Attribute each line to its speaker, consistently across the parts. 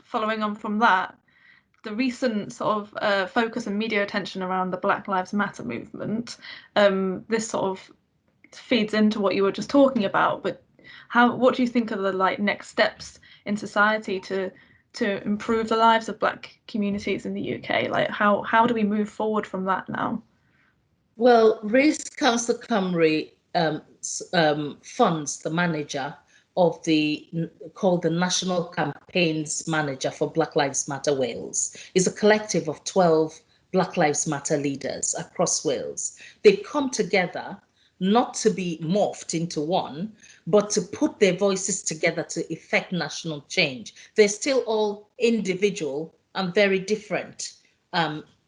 Speaker 1: following on from that, the recent sort of focus and media attention around the Black Lives Matter movement, this sort of feeds into what you were just talking about. But what do you think are the next steps in society to improve the lives of Black communities in the UK? Like how do we move forward from that now?
Speaker 2: Well, Race Council Cymru funds the manager of called the National Campaigns Manager for Black Lives Matter Wales. It's a collective of 12 Black Lives Matter leaders across Wales. They come together not to be morphed into one, but to put their voices together to effect national change. They're still all individual and very different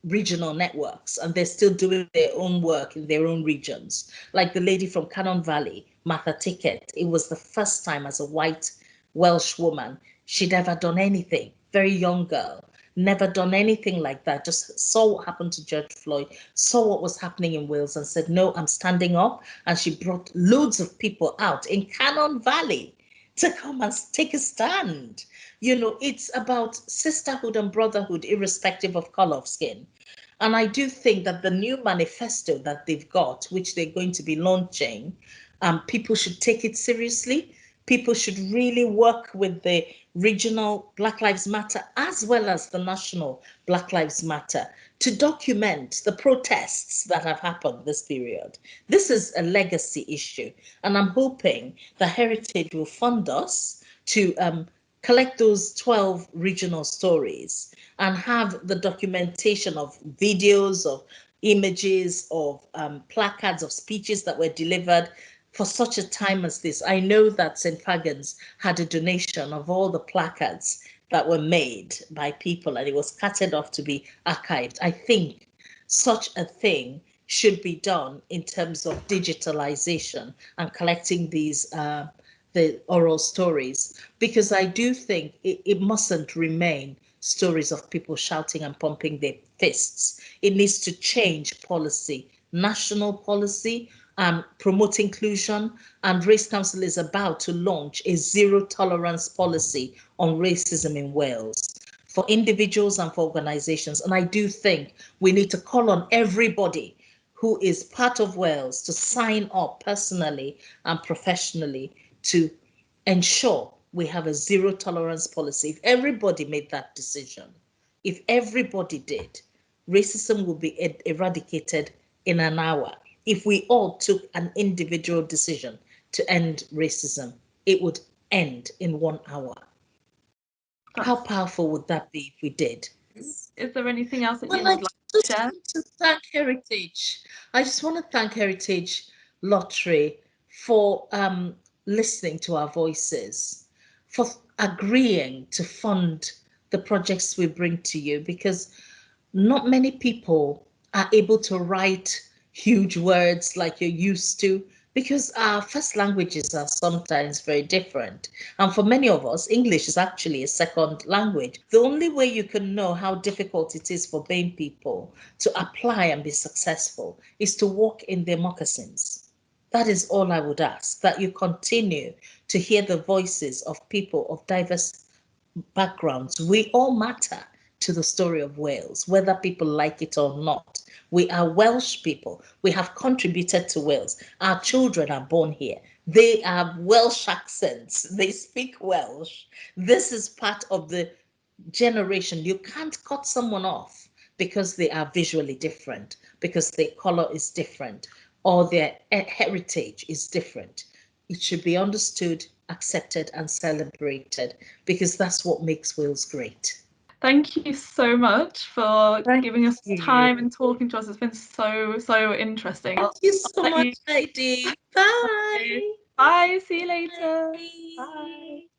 Speaker 2: regional networks, and they're still doing their own work in their own regions. Like the lady from Cannon Valley, Martha Tickett, it was the first time as a white Welsh woman she'd ever done anything. Very young girl, never done anything like that, just saw what happened to George Floyd, saw what was happening in Wales and said, no, I'm standing up. And she brought loads of people out in Cannon Valley to come and take a stand. You know, it's about sisterhood and brotherhood, irrespective of color of skin. And I do think that the new manifesto that they've got, which they're going to be launching, people should take it seriously. People should really work with the regional Black Lives Matter as well as the national Black Lives Matter to document the protests that have happened this period. This is a legacy issue, and I'm hoping the Heritage will fund us to collect those 12 regional stories and have the documentation of videos, of images, of placards, of speeches that were delivered for such a time as this. I know that St. Fagans had a donation of all the placards that were made by people, and it was carted off to be archived. I think such a thing should be done in terms of digitalization and collecting these the oral stories, because I do think it mustn't remain stories of people shouting and pumping their fists. It needs to change policy, national policy, promote inclusion, and Race Council is about to launch a zero tolerance policy on racism in Wales for individuals and for organizations. And I do think we need to call on everybody who is part of Wales to sign up personally and professionally to ensure we have a zero tolerance policy. If everybody made that decision, if everybody did, racism will be eradicated in an hour. If we all took an individual decision to end racism, it would end in 1 hour. How powerful would that be if we did?
Speaker 1: Is there anything else that you would like to share?
Speaker 2: To thank Heritage. I just want to thank Heritage Lottery for listening to our voices, for agreeing to fund the projects we bring to you, because not many people are able to write huge words like you're used to, because our first languages are sometimes very different. And for many of us, English is actually a second language. The only way you can know how difficult it is for BAME people to apply and be successful is to walk in their moccasins. That is all I would ask, that you continue to hear the voices of people of diverse backgrounds. We all matter to the story of Wales, whether people like it or not. We are Welsh people. We have contributed to Wales. Our children are born here. They have Welsh accents. They speak Welsh. This is part of the generation. You can't cut someone off because they are visually different, because their color is different, or their heritage is different. It should be understood, accepted, and celebrated, because that's what makes Wales great.
Speaker 1: Thank you so much for giving us time and talking to us. It's been so interesting.
Speaker 2: Thank you so much, Heidi. Bye.
Speaker 1: Bye. See you later. Bye.